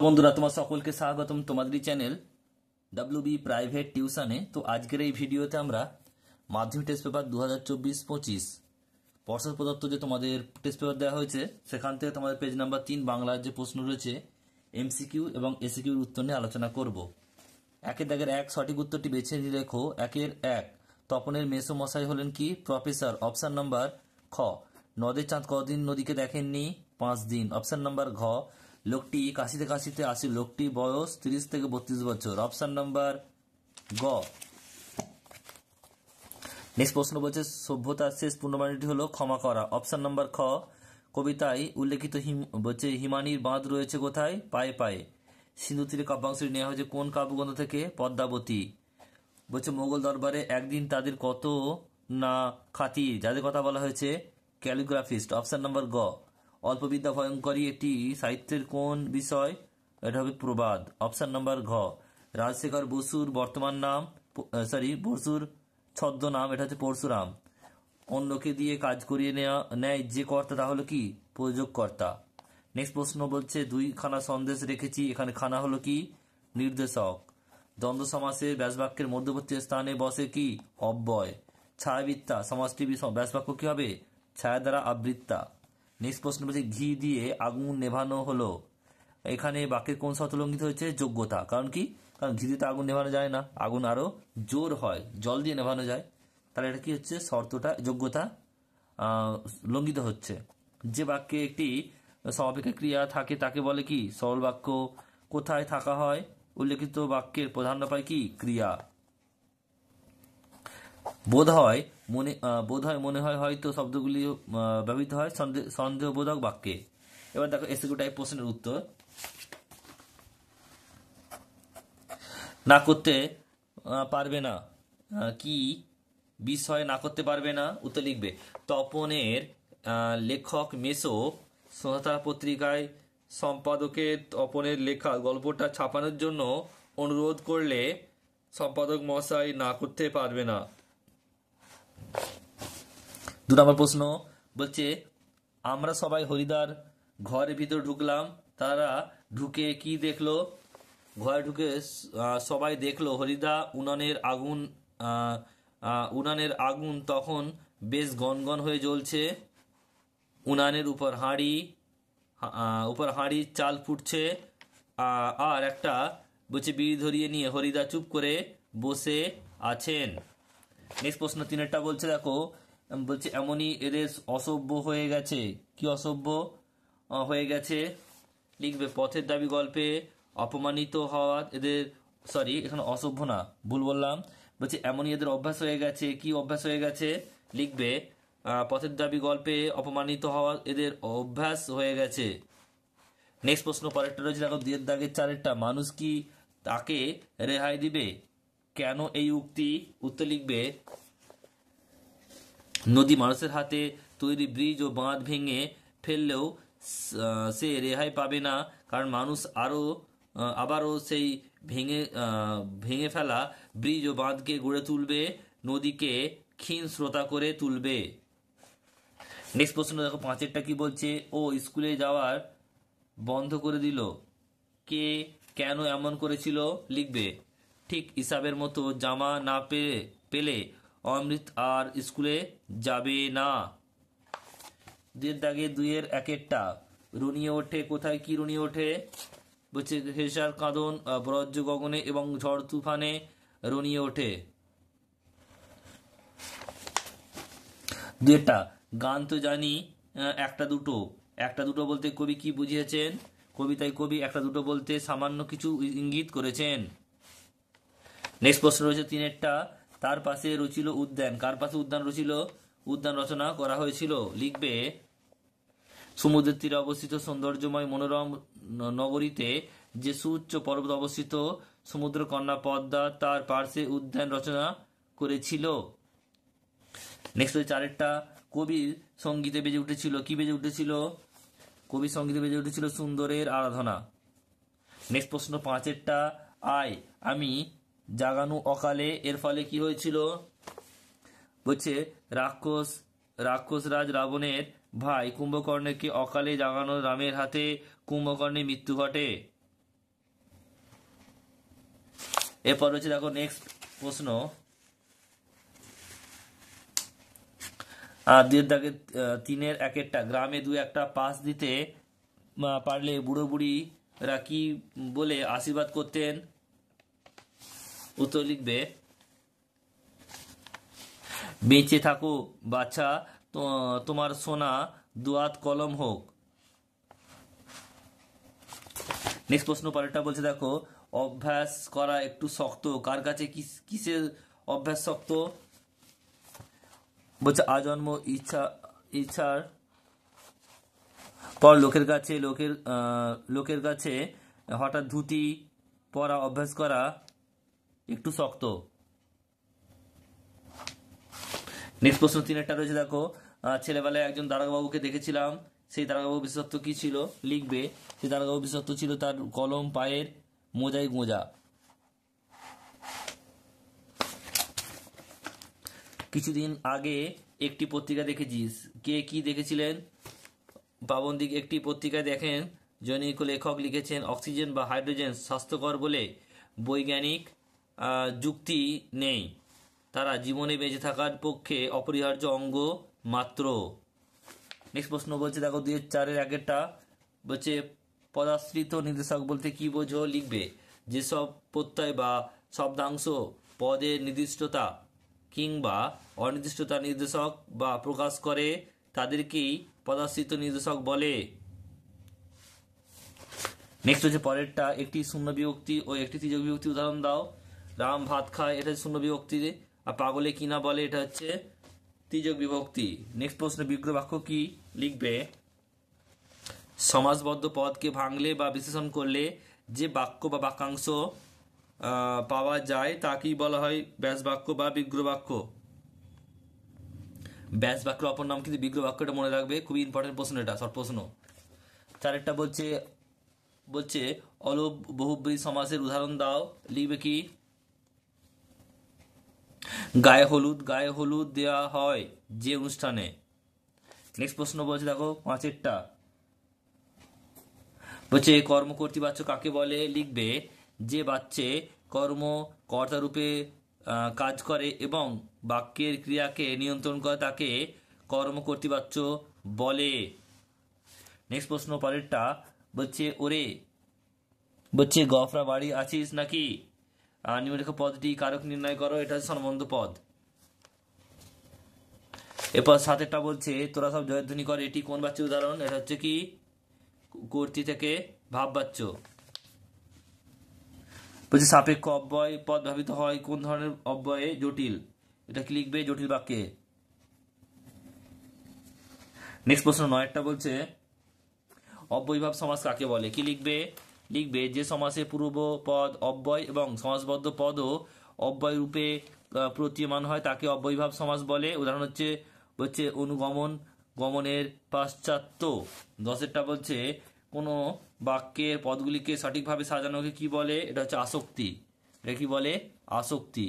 বন্ধুরা তোমার সকলকে স্বাগতম তোমাদের চ্যানেল ডাব্লিউবি প্রাইভেট টিউশনে। তো আজকের এই ভিডিওতে আমরা মাধ্যমিক টেস্ট পেপার 2024-25 পর্ষদ প্রদত্ত যে তোমাদের টেস্ট পেপার দেওয়া হয়েছে সেখান থেকে তোমাদের পেজ নাম্বার 3 বাংলার যে প্রশ্ন রয়েছে এমসিকিউ এবং এসিকিউর উত্তর নিয়ে আলোচনা করব। একের দাগের এক সঠিক উত্তরটি বেছে নিয়ে রেখো। একের এক, তপনের মেসো মশাই হলেন কি? প্রফেসর। অপশন নাম্বার খ। নদের চাঁদ কদিন নদীকে দেখেননি? 5 দিন। অপশন নাম্বার ঘ। লোকটি কাশিতে কাশিতে আসে, লোকটি বয়স 30 থেকে 32 বছর। অপশন নাম্বার গ। নেক্সট প্রশ্ন বলছে সভ্যতার শেষ পূর্ণবাণীটি হলো ক্ষমা করা। অপশন নাম্বার খ। কবিতায় উল্লেখিত বলছে হিমানির বাঁধ রয়েছে কোথায়? পায়ে পায়ে। সিন্ধু তীরে কাব্যাংশটি নেওয়া হয়েছে কোন কাব্যগ্রন্থ থেকে? পদ্মাবতী। বলছে মোগল দরবারে একদিন তাদের কত না খাতির, যাদের কথা বলা হয়েছে ক্যালিগ্রাফিস্ট। অপশন নাম্বার গ। অল্পবিদ্যা ভয়ঙ্করী এটি সাহিত্যের কোন বিষয়? এটা হবে প্রবাদ। অপশন নাম্বার ঘ। রাজশেখর বসুর বর্তমান নাম বসুর ছদ্মনাম এটা হচ্ছে পরশুরাম। অন্যকে দিয়ে কাজ করিয়ে নেয় যে কর্তা তা হলো কি? প্রযোগকর্তা। নেক্সট প্রশ্ন বলছে দুইখানা সন্দেশ রেখেছি, এখানে খানা হলো কি? নির্দেশক। দ্বন্দ্ব সমাসের ব্যাসবাক্যের মধ্যবর্তী স্থানে বসে কি? অব্যয়। ছায়াবৃত্তা সমাসটি ব্যাসবাক্য কি হবে? ছায়া দ্বারা আবৃত্তা। নেক্সট প্রশ্ন বলছে ঘি দিয়ে আগুন নেভানো হলো, এখানে বাক্যের কোন শর্ত লঙ্ঘিত হয়েছে? যোগ্যতা। কারণ কি? কারণ ঘি দিয়ে তো আগুন নেভানো যায় না, আগুন আরো জোর হয়, জল দিয়ে নেভানো যায়। তাহলে এটা কি হচ্ছে? শর্তটা যোগ্যতা লঙ্ঘিত হচ্ছে। যে বাক্যে একটি সমাপিকা ক্রিয়া থাকে তাকে বলে কি? সরল বাক্য। কোথায় থাকা হয়? উল্লেখিত বাক্যের প্রাধান্য পায় কি? ক্রিয়া। বোধ হয় মনে হয় হয়তো শব্দগুলি ব্যবহৃত হয় সন্দেহবোধক বাক্যে। এবার দেখো এসিকিউ টাইপ প্রশ্নের উত্তর। না করতে পারবে না কি বিষয় না করতে পারবে না? উত্তর লিখবে তপনের লেখক মেসো সংস্থা পত্রিকায় সম্পাদকের তপনের লেখা গল্পটা ছাপানোর জন্য অনুরোধ করলে সম্পাদক মশাই না করতে পারবে না। 2 নম্বর প্রশ্ন বলছে আমরা সবাই হরিদার ঘরের ভিতর ঢুকলাম, তারা ঢুকে কি দেখলো? ঘরে ঢুকে সবাই দেখলো হরিদা উনানের আগুন তখন বেশ গনগন হয়ে জ্বলছে। উনানের উপর হাঁড়ি চাল ফুটছে, আর একটা বলছে বিড়ি ধরিয়ে নিয়ে হরিদা চুপ করে বসে আছেন। নেক্সট প্রশ্ন 3-এরটা বলছে দেখো, বলছে এমনই এদের অসভ্য হয়ে গেছে। কি অসভ্য হয়ে গেছে? লিখবে পথের দাবি গল্পে অপমানিত হওয়া এদের এখানে অসভ্য না, ভুল বললাম। বলছে এমনই এদের অভ্যাস হয়ে গেছে। কি অভ্যাস হয়ে গেছে? লিখবে পথের দাবি গল্পে অপমানিত হওয়া এদের অভ্যাস হয়ে গেছে। নেক্সট প্রশ্ন পরেরটা রয়েছে দেখো 2 দাগের 4-এরটা, মানুষ কি তাকে রেহাই দিবে? কেন এই উক্তি? উত্তর লিখবে নদী মানুষের হাতে তৈরি ব্রিজ ও বাঁধ ভেঙে ফেললেও সে রেহাই পাবে না, কারণ মানুষ আবারও সেই ভেঙে ফেলা ব্রিজ ও বাঁধকে গড়ে তুলবে, নদীকে ক্ষীণ স্রোতা করে তুলবে। নেক্সট প্রশ্ন দেখো 5-এরটা কি বলছে, ও স্কুলে যাওয়ার বন্ধ করে দিল। কে কেন এমন করেছিল? লিখবে ঠিক হিসাবের মতো জামা না পেলে অমৃত আর স্কুলে যাবে না। 2 দাগে 2-এর 1-এরটা রুনিয়ে ওঠে, কোথায় কি রুনিয়ে ওঠে? বলছে হেসার কাঁদন বজ্র গগনে এবং ঝড় তুফানে রুনিয়ে ওঠে। 2-টা গান তো জানি একটা দুটো বলতে কবি কি বুঝিয়েছেন? কবিতায় কবি একটা দুটো বলতে সামান্য কিছু ইঙ্গিত করেছেন। নেক্সট প্রশ্ন রয়েছে 3-এরটা, তার পাশে রচিল উদ্যান। কার পাশে উদ্যান রচিল? উদ্যান রচনা করা হয়েছিল। লিখবে সমুদ্রের তীরে অবস্থিত সৌন্দর্যময় মনোরম নগরীতে যে সুউচ্চ পর্বত অবস্থিত সমুদ্র কন্যা পদ্মা তার পার্শ্বে উদ্যান রচনা করেছিল। নেক্সট 4-এরটা কবির সঙ্গীতে বেজে উঠেছিল। কি বেজে উঠেছিল? কবির সঙ্গীতে বেজে উঠেছিল সুন্দরের আরাধনা। নেক্সট প্রশ্ন 5-এরটা আয় আমি জাগানু অকালে, এর ফলে কি হয়েছিল? বলছে রাক্ষসরাজ রাবণের ভাই কুম্ভকর্ণকে অকালে জাগানো রামের হাতে কুম্ভকর্ণের মৃত্যু ঘটে। এরপর হচ্ছে দেখো নেক্সট প্রশ্ন, দুয়ের দাগে 3-এর 1-একটা, গ্রামে 2-একটা পাস দিতে পারলে বুড়ো বুড়িরা কি বলে আশীর্বাদ করতেন? উত্তর লিখবে বেঁচে থাকো বাছা, তোমার সোনা দুয়াত কলম হোক। নেক্সট প্রশ্ন পরেরটা বলছে দেখো, অভ্যাস করা একটু শক্ত, কার কাছে কিসের অভ্যাস শক্ত? বলছে আজন্ম ইচ্ছার পর লোকের কাছে হঠাৎ ধুতি পরা অভ্যাস করা একটু শক্ত। নেক্সট প্রশ্ন 3-একটা রয়েছে দেখো, ছেলেবেলায় একজন দারোগাবাবুকে দেখেছিলাম, সেই দারোগাবাবু বিশেষত্ব কি ছিল? লিখবে সেই দারোগাবাবু বিশেষত্ব ছিল তার কলম, পায়ের মোজায় গোঁজা। কিছুদিন আগে একটি পত্রিকা দেখেছিস, কে কি দেখেছিলেন? পাবন্দিক একটি পত্রিকায় দেখেন জনৈক লেখক লিখেছেন, অক্সিজেন বা হাইড্রোজেন স্বাস্থ্যকর বলে বৈজ্ঞানিক যুক্তি নেই, তারা জীবনে বেঁচে থাকার পক্ষে অপরিহার্য অঙ্গ মাত্র। নেক্সট প্রশ্ন বলছে দেখো 2-4-এর 1-একটা বলছে পদাশ্রিত নির্দেশক বলতে কি বোঝো? লিখবে যেসব প্রত্যয় বা শব্দাংশ পদের নির্দিষ্টতা কিংবা অনির্দিষ্টতা নির্দেশক বা প্রকাশ করে তাদেরকেই পদাশ্রিত নির্দেশক বলে। নেক্সট হচ্ছে পরেরটা, একটি শূন্য বিভক্তি ও একটি তৃতীয় বিভক্তি উদাহরণ দাও। রাম ভাত খায়, এটা শূন্য বিভক্তি, আর পাগলে কিনা বলে, এটা হচ্ছে তৃতীয় বিভক্তি। নেক্সট প্রশ্ন, বিগ্রহ বাক্য কি? লিখবে সমাসবদ্ধ পদকে ভাঙলে বা বিশ্লেষণ করলে যে বাক্য বা বাক্যাংশ পাওয়া যায় তাকেই বলা হয় ব্যাস বাক্য বা বিগ্রহ বাক্য। ব্যাস বাক্যের অপর নাম কিন্তু বিগ্রহ বাক্য, এটা মনে রাখবে, খুবই ইম্পর্টেন্ট প্রশ্ন, এটা শর্ট প্রশ্ন। 4-একটা বলছে অলোপ বহুব্রী সমাসের উদাহরণ দাও। লিখবে কি গায়ে হলুদ দেওয়া হয় যে অনুষ্ঠানে। নেক্সট প্রশ্ন বলছে দেখো 5-এরটা বলছে কর্মকর্তৃবাচ্য কাকে বলে? লিখবে যে বাচ্চে কর্মকর্তা রূপে কাজ করে এবং বাক্যের ক্রিয়াকে নিয়ন্ত্রণ করে তাকে কর্মকর্তৃবাচ্য বলে। নেক্সট প্রশ্ন পরেরটা বলছে ওরে বলছে গফরা বাড়ি আছিস নাকি? নিম্নলিখিত পদটি কারক নির্ণয় করো, এটা হচ্ছে সম্বন্ধ পদ। এরপর 7-একটা বলছে তোরা সব জয়ধ্বনি কর, এটি কোন বাচ্চার উদাহরণ? এটা হচ্ছে কি কর্তৃ থেকে ভাব বাচ্চ। বলছে সাপেক্ষ অব্যয় পদ ভাবিত হয় কোন ধরনের অব্যয়ে? জটিল, এটা কি লিখবে জটিল বাক্যে। নেক্সট প্রশ্ন 9-একটা বলছে অব্যয়ীভাব সমাস কাকে বলে? কি লিখবে যে সমাসে পূর্ব পদ অব্যয় এবং সমাসবদ্ধ পদও অব্যয় রূপে প্রতীয়মান হয় তাকে অব্যয়ীভাব সমাস বলে। উদাহরণ হচ্ছে অনুগমন, গমনের পাশ্চাত্য। 10-এরটা বলছে কোনো বাক্যের পদগুলিকে সঠিকভাবে সাজানোকে কি বলে? এটা হচ্ছে আসক্তি। এটা কি বলে? আসক্তি।